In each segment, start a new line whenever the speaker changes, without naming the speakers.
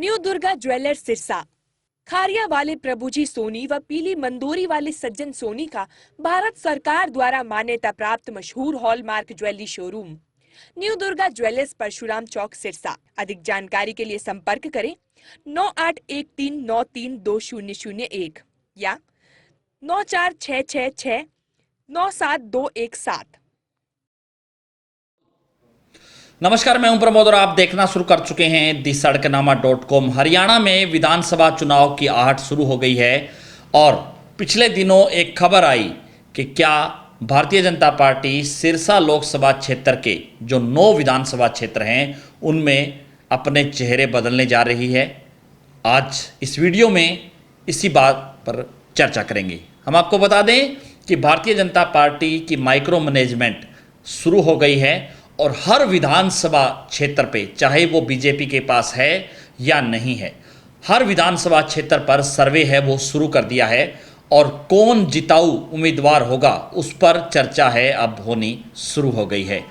New Durga jewellers Sirsa. Kharia वाले प्रभुजी सोनी व पीली मंदोरी वाले सज्जन सोनी का भारत सरकार द्वारा मान्यता प्राप्त मशहूर hallmark jewellery showroom new Durga jewellers Parshuram Chowk Sirsa. अधिक जानकारी के लिए संपर्क करें 9813932001 या 9466697217।
नमस्कार, मैं हूं प्रमोद और आप देखना शुरू कर चुके हैं दी सड़कनामा.com। हरियाणा में विधानसभा चुनाव की आहट शुरू हो गई है और पिछले दिनों एक खबर आई कि क्या भारतीय जनता पार्टी सिरसा लोकसभा क्षेत्र के जो 9 विधानसभा क्षेत्र हैं उनमें अपने चेहरे बदलने जा रही है। आज इस वीडियो में इसी बात पर चर्चा करेंगे। हम आपको बता दें कि भारतीय जनता पार्टी की माइक्रो मैनेजमेंट शुरू हो गई है और हर विधानसभा क्षेत्र पे, चाहे वो बीजेपी के पास है या नहीं है, हर विधानसभा क्षेत्र पर सर्वे है वो शुरू कर दिया है और कौन जिताऊ उम्मीदवार होगा उस पर चर्चा है अब होनी शुरू हो गई है।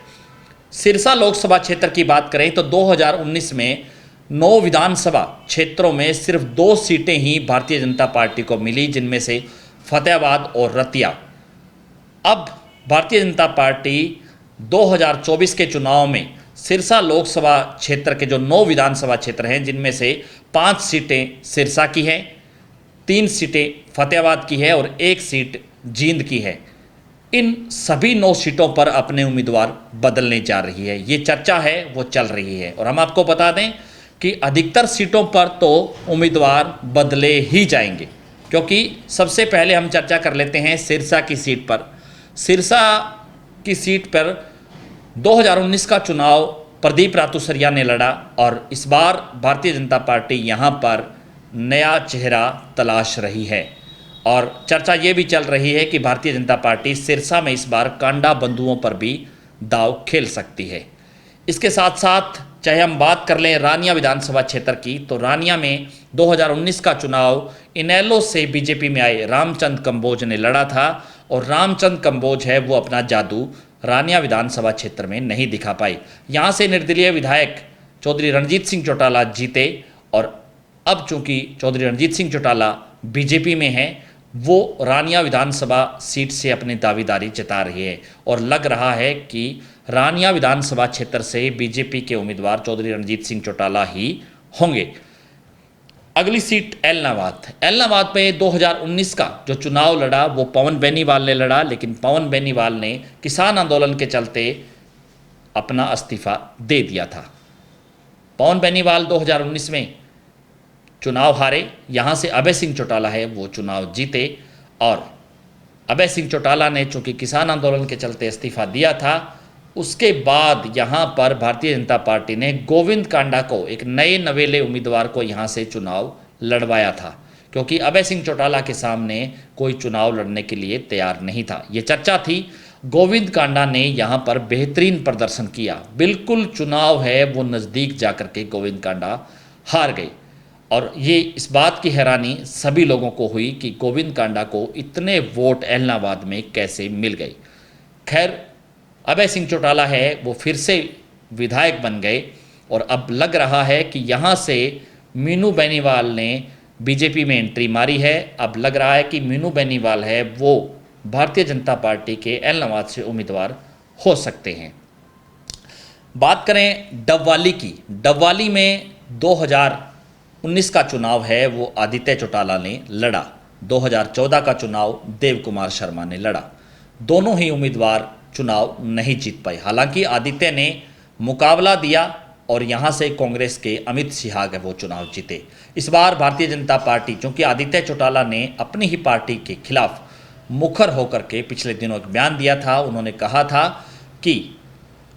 सिरसा लोकसभा क्षेत्र की बात करें तो 2019 में 9 विधानसभा क्षेत्रों में सिर्फ 2 सीटें ही भारतीय जनता पार्टी को मिली, जिनमें से फतेहाबाद और रतिया। अब भारतीय जनता पार्टी 2024 के चुनाव में सिरसा लोकसभा क्षेत्र के जो 9 विधानसभा क्षेत्र हैं जिनमें से 5 सीटें सिरसा की हैं, 3 सीटें फतेहाबाद की है और 1 सीट जींद की है। इन सभी 9 सीटों पर अपने उम्मीदवार बदलने जा रही है। ये चर्चा है वो चल रही है और हम आपको बता दें कि अधिकतर सीटों पर तो उम्मीदवार बदले ही जाएंगे, क्योंकि सबसे पहले हम चर्चा कर लेते हैं सिरसा की सीट पर। सिरसा की सीट पर 2019 का चुनाव प्रदीप रातुसरिया ने लड़ा और इस बार भारतीय जनता पार्टी यहां पर नया चेहरा तलाश रही है और चर्चा ये भी चल रही है कि भारतीय जनता पार्टी सिरसा में इस बार कांडा बंधुओं पर भी दांव खेल सकती है। इसके साथ साथ चाहे हम बात कर लें रानिया विधानसभा क्षेत्र की, तो रानिया में 2019 का चुनाव इनेलो से बीजेपी में आए रामचंद्र कंबोज ने लड़ा था और रामचंद्र कंबोज है वो अपना जादू रानिया विधानसभा क्षेत्र में नहीं दिखा पाए। यहाँ से निर्दलीय विधायक चौधरी रणजीत सिंह चौटाला जीते और अब चूंकि चौधरी रणजीत सिंह चौटाला बीजेपी में हैं, वो रानिया विधानसभा सीट से अपनी दावेदारी जता रही है और लग रहा है कि रानिया विधानसभा क्षेत्र से बीजेपी के उम्मीदवार चौधरी रणजीत सिंह चौटाला ही होंगे। अगली सीट एलनाबाद में 2019 का जो चुनाव लड़ा वो पवन बेनीवाल ने लड़ा, लेकिन पवन बेनीवाल ने किसान आंदोलन के चलते अपना इस्तीफा दे दिया था। पवन बेनीवाल 2019 में चुनाव हारे, यहाँ से अभय सिंह चौटाला है वो चुनाव जीते और अभय सिंह चौटाला ने चूंकि किसान आंदोलन के चलते इस्तीफा दिया था, उसके बाद यहाँ पर भारतीय जनता पार्टी ने गोविंद कांडा को, एक नए नवेले उम्मीदवार को यहाँ से चुनाव लड़वाया था, क्योंकि अभय सिंह चौटाला के सामने कोई चुनाव लड़ने के लिए तैयार नहीं था। ये चर्चा थी। गोविंद कांडा ने यहाँ पर बेहतरीन प्रदर्शन किया, बिल्कुल चुनाव है वो नज़दीक जाकर के गोविंद कांडा हार गए और ये इस बात की हैरानी सभी लोगों को हुई कि गोविंद कांडा को इतने वोट एलनाबाद में कैसे मिल गए। खैर, अभय सिंह चौटाला है वो फिर से विधायक बन गए और अब लग रहा है कि यहाँ से मीनू बेनीवाल ने बीजेपी में एंट्री मारी है। अब लग रहा है कि मीनू बेनीवाल है वो भारतीय जनता पार्टी के एलनाबाद से उम्मीदवार हो सकते हैं। बात करें डबवाली की, डबवाली में 2019 का चुनाव है वो आदित्य चौटाला ने लड़ा, 2014 का चुनाव देव कुमार शर्मा ने लड़ा। दोनों ही उम्मीदवार चुनाव नहीं जीत पाए। हालांकि आदित्य ने मुकाबला दिया और यहाँ से कांग्रेस के अमित सिहाग वो चुनाव जीते। इस बार भारतीय जनता पार्टी, क्योंकि आदित्य चौटाला ने अपनी ही पार्टी के खिलाफ मुखर होकर के पिछले दिनों एक बयान दिया था। उन्होंने कहा था कि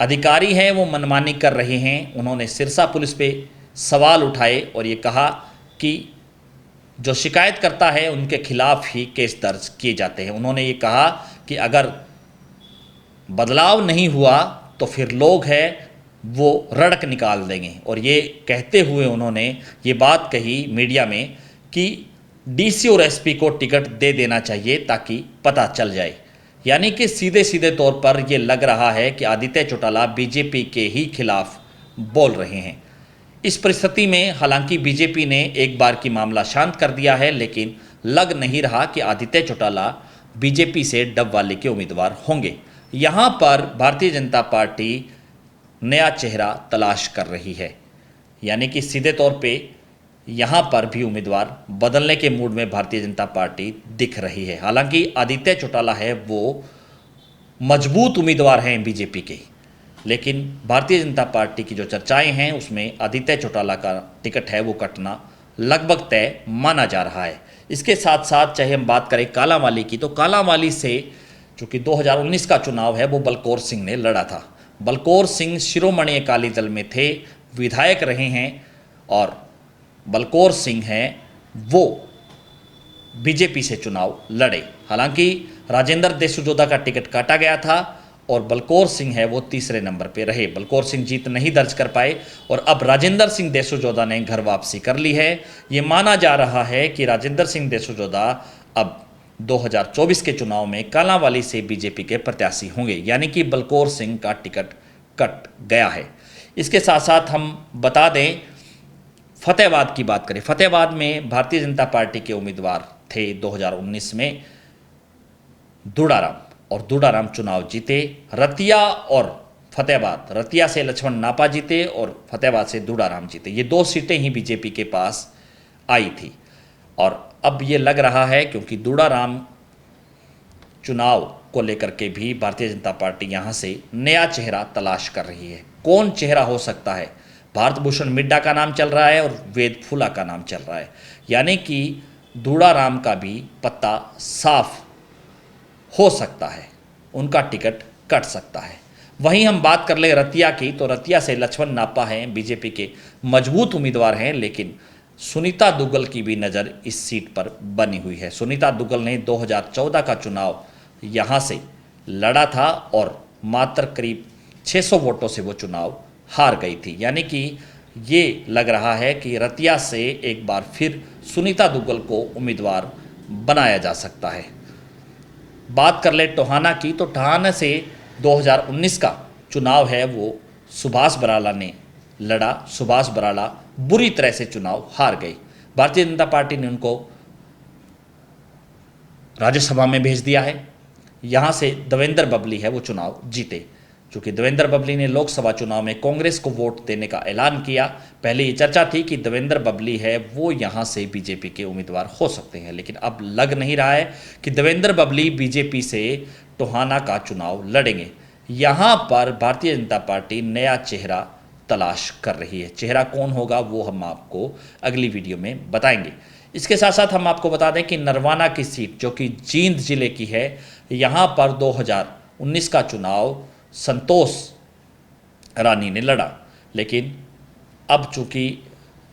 अधिकारी हैं वो मनमानी कर रहे हैं। उन्होंने सिरसा पुलिस पे सवाल उठाए और ये कहा कि जो शिकायत करता है उनके खिलाफ ही केस दर्ज किए जाते हैं। उन्होंने ये कहा कि अगर बदलाव नहीं हुआ तो फिर लोग हैं वो रड़क निकाल देंगे और ये कहते हुए उन्होंने ये बात कही मीडिया में कि डीसी और एसपी को टिकट दे देना चाहिए ताकि पता चल जाए। यानी कि सीधे सीधे तौर पर ये लग रहा है कि आदित्य चौटाला बीजेपी के ही खिलाफ बोल रहे हैं। इस परिस्थिति में हालांकि बीजेपी ने एक बार की मामला शांत कर दिया है, लेकिन लग नहीं रहा कि आदित्य चौटाला बीजेपी से डबवाली के उम्मीदवार होंगे। यहां पर भारतीय जनता पार्टी नया चेहरा तलाश कर रही है, यानी कि सीधे तौर पे यहां पर भी उम्मीदवार बदलने के मूड में भारतीय जनता पार्टी दिख रही है। हालांकि आदित्य चौटाला है वो मजबूत उम्मीदवार हैं बीजेपी के, लेकिन भारतीय जनता पार्टी की जो चर्चाएं हैं उसमें आदित्य चौटाला का टिकट है वो कटना लगभग तय माना जा रहा है। इसके साथ साथ चाहे हम बात करें कालांवाली की, तो कालांवाली से चूँकि 2019 का चुनाव है वो बलकौर सिंह ने लड़ा था। बलकौर सिंह शिरोमणि अकाली दल में थे, विधायक रहे हैं, और बलकौर सिंह हैं वो बीजेपी से चुनाव लड़े। हालांकि राजेंद्र देशुजोधा का टिकट काटा गया था और बलकौर सिंह है वो तीसरे नंबर पे रहे। बलकौर सिंह जीत नहीं दर्ज कर पाए और अब राजेंद्र सिंह देशुजोधा ने घर वापसी कर ली है। ये माना जा रहा है कि राजेंद्र सिंह देशुजोधा अब 2024 के चुनाव में कालांवाली से बीजेपी के प्रत्याशी होंगे, यानी कि बलकौर सिंह का टिकट कट गया है। इसके साथ साथ हम बता दें, फतेहाबाद की बात करें, फतेहाबाद में भारतीय जनता पार्टी के उम्मीदवार थे 2019 में दुड़ाराम, और दुड़ाराम चुनाव जीते। रतिया और फतेहाबाद, रतिया से लक्ष्मण नापा जीते और फतेहाबाद से दुड़ाराम जीते। ये 2 सीटें ही बीजेपी के पास आई थी, और अब ये लग रहा है क्योंकि दुड़ाराम चुनाव को लेकर के भी भारतीय जनता पार्टी यहाँ से नया चेहरा तलाश कर रही है। कौन चेहरा हो सकता है? भारत भूषण मिड्डा का नाम चल रहा है और वेद फूला का नाम चल रहा है, यानी कि दुड़ाराम का भी पत्ता साफ हो सकता है, उनका टिकट कट सकता है। वहीं हम बात कर ले रतिया की, तो रतिया से लक्ष्मण नापा हैं, बीजेपी के मजबूत उम्मीदवार हैं, लेकिन सुनीता दुग्गल की भी नज़र इस सीट पर बनी हुई है। सुनीता दुग्गल ने 2014 का चुनाव यहाँ से लड़ा था और मात्र करीब 600 वोटों से वो चुनाव हार गई थी, यानी कि ये लग रहा है कि रतिया से एक बार फिर सुनीता दुग्गल को उम्मीदवार बनाया जा सकता है। बात कर ले टोहाना की, तो टोहाना से 2019 का चुनाव है वो सुभाष बराला ने लड़ा। सुभाष बराला बुरी तरह से चुनाव हार गए। भारतीय जनता पार्टी ने उनको राज्यसभा में भेज दिया है। यहाँ से देवेंद्र बबली है वो चुनाव जीते। चूँकि देवेंद्र बबली ने लोकसभा चुनाव में कांग्रेस को वोट देने का ऐलान किया, पहले ये चर्चा थी कि देवेंद्र बबली है वो यहाँ से बीजेपी के उम्मीदवार हो सकते हैं, लेकिन अब लग नहीं रहा है कि देवेंद्र बबली बीजेपी से टोहाना का चुनाव लड़ेंगे। यहाँ पर भारतीय जनता पार्टी नया चेहरा तलाश कर रही है। चेहरा कौन होगा वो हम आपको अगली वीडियो में बताएंगे। इसके साथ साथ हम आपको बता दें कि नरवाना की सीट जो कि जींद जिले की है, यहाँ पर 2019 का चुनाव संतोष रानी ने लड़ा, लेकिन अब चूंकि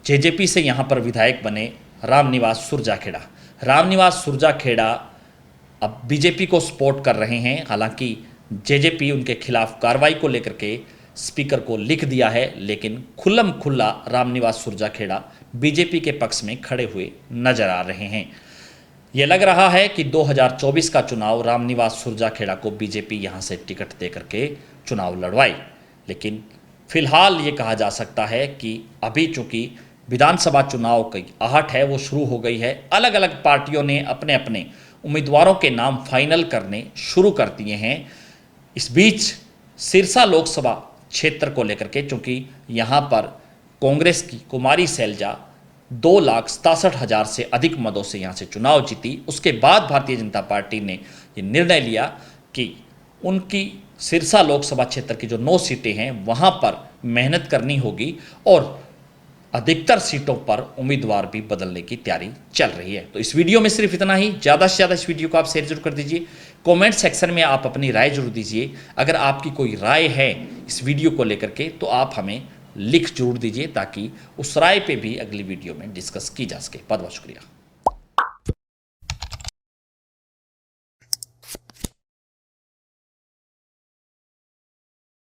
जेजेपी से यहाँ पर विधायक बने रामनिवास सुरजाखेड़ा, रामनिवास सुरजाखेड़ा अब बीजेपी को सपोर्ट कर रहे हैं। हालांकि जेजेपी उनके खिलाफ कार्रवाई को लेकर के स्पीकर को लिख दिया है, लेकिन खुल्लम खुल्ला रामनिवास सुरजाखेड़ा बीजेपी के पक्ष में खड़े हुए नजर आ रहे हैं। ये लग रहा है कि 2024 का चुनाव रामनिवास सुरजाखेड़ा को बीजेपी यहाँ से टिकट दे करके चुनाव लड़वाई, लेकिन फिलहाल ये कहा जा सकता है कि अभी चूंकि विधानसभा चुनाव की आहट है वो शुरू हो गई है, अलग अलग पार्टियों ने अपने अपने उम्मीदवारों के नाम फाइनल करने शुरू कर दिए हैं। इस बीच सिरसा लोकसभा क्षेत्र को लेकर के, चूँकि यहाँ पर कांग्रेस की कुमारी सैलजा 2,67,000 से अधिक मदों से यहाँ से चुनाव जीती, उसके बाद भारतीय जनता पार्टी ने ये निर्णय लिया कि उनकी सिरसा लोकसभा क्षेत्र की जो 9 सीटें हैं वहाँ पर मेहनत करनी होगी और अधिकतर सीटों पर उम्मीदवार भी बदलने की तैयारी चल रही है। तो इस वीडियो में सिर्फ इतना ही। ज़्यादा से ज़्यादा इस वीडियो को आप शेयर जरूर कर दीजिए। कमेंट सेक्शन में आप अपनी राय जरूर दीजिए। अगर आपकी कोई राय है इस वीडियो को लेकर के तो आप हमें लिख जरूर दीजिए, ताकि उस राय पे भी अगली वीडियो में डिस्कस की जा सके। बहुत बहुत शुक्रिया।